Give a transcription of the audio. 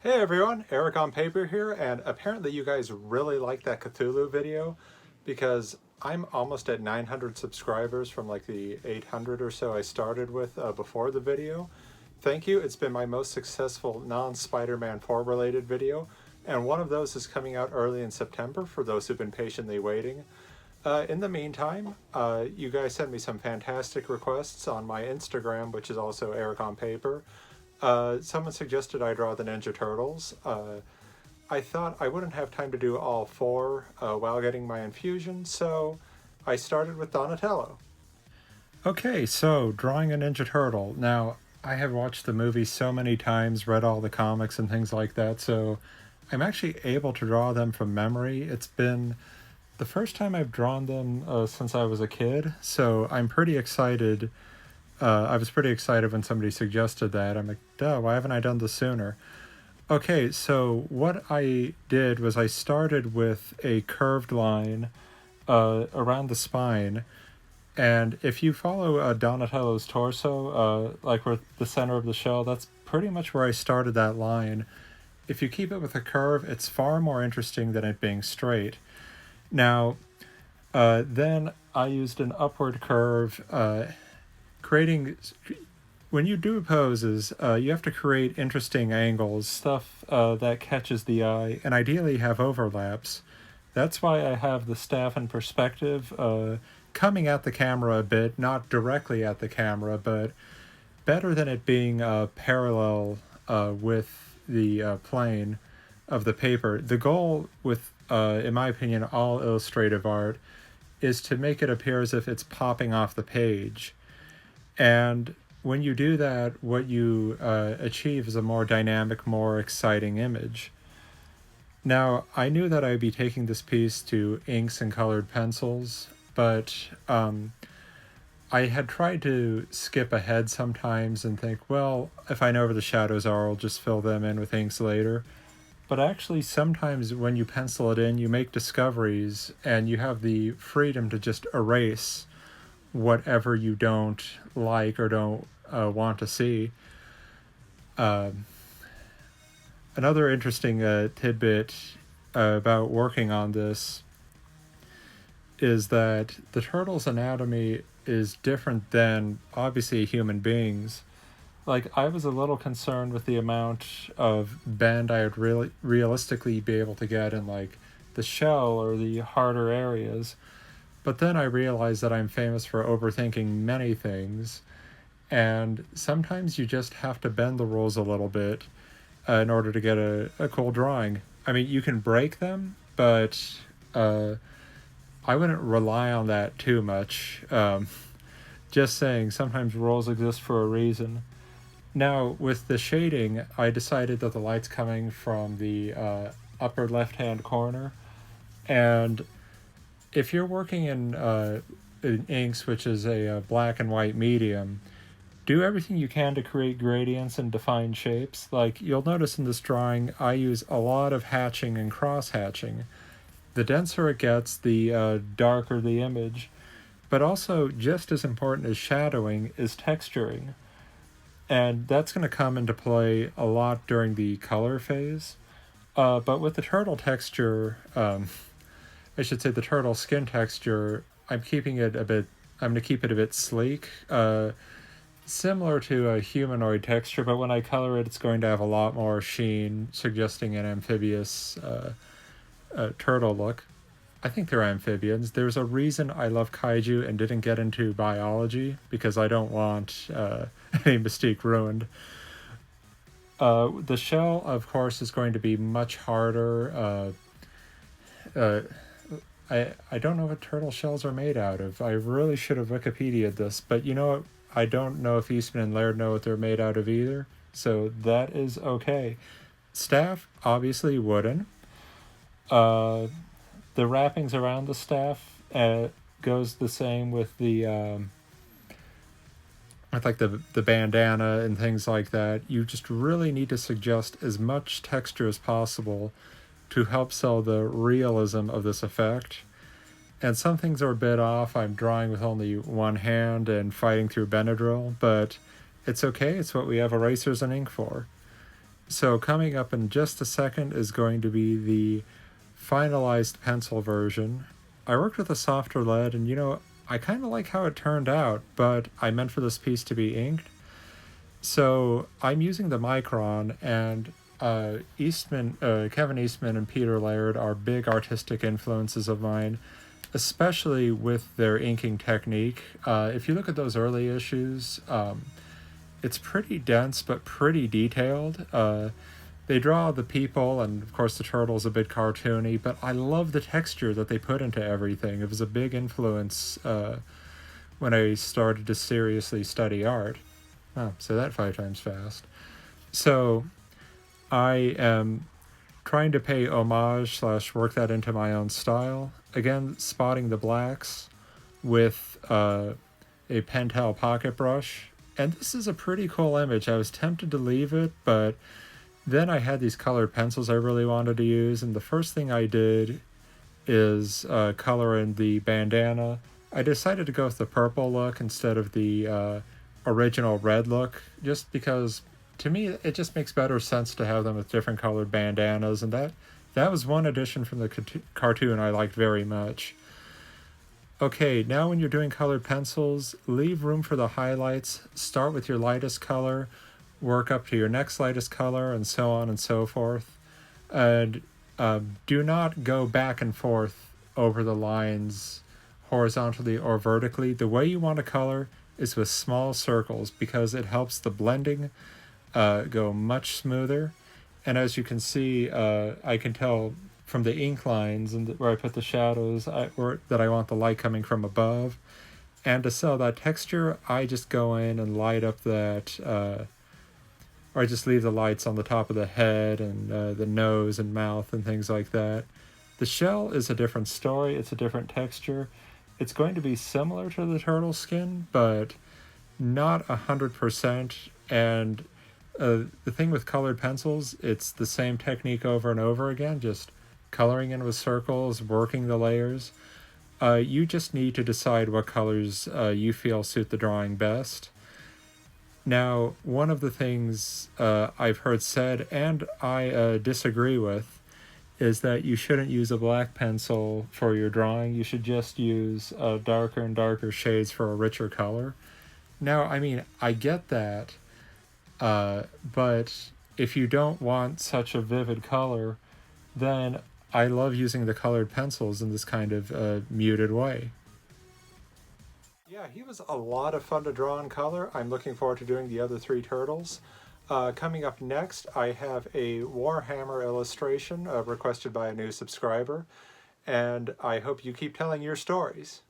Hey everyone, Eric on Paper here, and apparently you guys really like that Cthulhu video because I'm almost at 900 subscribers from like the 800 or so I started with before the video. Thank you, it's been my most successful non-Spider-Man 4 related video, and one of those is coming out early in September for those who've been patiently waiting. In the meantime, you guys sent me some fantastic requests on my Instagram, which is also Eric on Paper. Someone suggested I draw the Ninja Turtles. I thought I wouldn't have time to do all four while getting my infusion, so I started with Donatello. Okay, so drawing a Ninja Turtle. Now, I have watched the movie so many times, read all the comics and things like that, so I'm actually able to draw them from memory. It's been the first time I've drawn them since I was a kid, so I'm pretty excited. I was pretty excited when somebody suggested that. I'm like, duh, why haven't I done this sooner? Okay, so what I did was I started with a curved line around the spine. And if you follow Donatello's torso, like with the center of the shell, that's pretty much where I started that line. If you keep it with a curve, it's far more interesting than it being straight. Now, then I used an upward curve, creating when you do poses, you have to create interesting angles, stuff that catches the eye, and ideally have overlaps. That's why I have the staff in perspective, coming at the camera a bit, not directly at the camera, but better than it being parallel with the plane of the paper. The goal with, in my opinion, all illustrative art is to make it appear as if it's popping off the page. And when you do that, what you achieve is a more dynamic, more exciting image. Now, I knew that I'd be taking this piece to inks and colored pencils, but I had tried to skip ahead sometimes and think, well, if I know where the shadows are, I'll just fill them in with inks later. But actually, sometimes when you pencil it in, you make discoveries and you have the freedom to just erase whatever you don't like or don't want to see. Another interesting tidbit about working on this is that the turtle's anatomy is different than obviously human beings. Like, I was a little concerned with the amount of bend I would really realistically be able to get in like the shell or the harder areas. But then I realized that I'm famous for overthinking many things, and sometimes you just have to bend the rules a little bit in order to get a cool drawing. I mean, you can break them, but I wouldn't rely on that too much. Just saying, sometimes rules exist for a reason. Now, with the shading, I decided that the light's coming from the upper left-hand corner, and if you're working in inks, which is a black and white medium, do everything you can to create gradients and define shapes. Like, you'll notice in this drawing, I use a lot of hatching and cross-hatching. The denser it gets, the darker the image. But also, just as important as shadowing is texturing. And that's going to come into play a lot during the color phase. But with the turtle texture, I should say the turtle skin texture, I'm keeping it a bit, I'm going to keep it a bit sleek, similar to a humanoid texture, but when I color it, it's going to have a lot more sheen, suggesting an amphibious turtle look. I think they're amphibians. There's a reason I love kaiju and didn't get into biology, because I don't want any mystique ruined. The shell, of course, is going to be much harder. I don't know what turtle shells are made out of. I really should have Wikipedia'd this, but you know what? I don't know if Eastman and Laird know what they're made out of either, so that is okay. Staff, obviously wooden. The wrappings around the staff goes the same with the with like the bandana and things like that. You just really need to suggest as much texture as possible to help sell the realism of this effect. And some things are a bit off. I'm drawing with only one hand and fighting through Benadryl, but it's okay. It's what we have erasers and ink for. So coming up in just a second is going to be the finalized pencil version. I worked with a softer lead, and I kind of like how it turned out, but I meant for this piece to be inked. So I'm using the Micron, and Kevin Eastman and Peter Laird are big artistic influences of mine, especially with their inking technique. If you look at those early issues, it's pretty dense but pretty detailed. They draw the people, and of course the turtle's a bit cartoony, but I love the texture that they put into everything. It was a big influence when I started to seriously study art. Oh, say that 5 times fast. So I am trying to pay homage / work that into my own style. Again, spotting the blacks with a Pentel pocket brush. And this is a pretty cool image. I was tempted to leave it, but then I had these colored pencils I really wanted to use, and the first thing I did is color in the bandana. I decided to go with the purple look instead of the original red look, just because to me it just makes better sense to have them with different colored bandanas, and that was one addition from the cartoon I liked very much. Okay, now when you're doing colored pencils, leave room for the highlights. Start with your lightest color, work up to your next lightest color, and so on and so forth. And do not go back and forth over the lines horizontally or vertically. The way you want to color is with small circles, because it helps the blending go much smoother. And as you can see, I can tell from the ink lines and where I put the shadows that I want the light coming from above. And to sell that texture, I just go in and light up that, or I just leave the lights on the top of the head and the nose and mouth and things like that. The shell is a different story. It's a different texture. It's going to be similar to the turtle skin, but not 100%. And the thing with colored pencils, it's the same technique over and over again, just coloring in with circles, working the layers. You just need to decide what colors you feel suit the drawing best. Now, one of the things I've heard said, and I disagree with, is that you shouldn't use a black pencil for your drawing. You should just use darker and darker shades for a richer color. Now, I mean, I get that, but if you don't want such a vivid color, then I love using the colored pencils in this kind of muted way. Yeah, he was a lot of fun to draw in color. I'm looking forward to doing the other 3 turtles. Coming up next, I have a Warhammer illustration requested by a new subscriber, and I hope you keep telling your stories.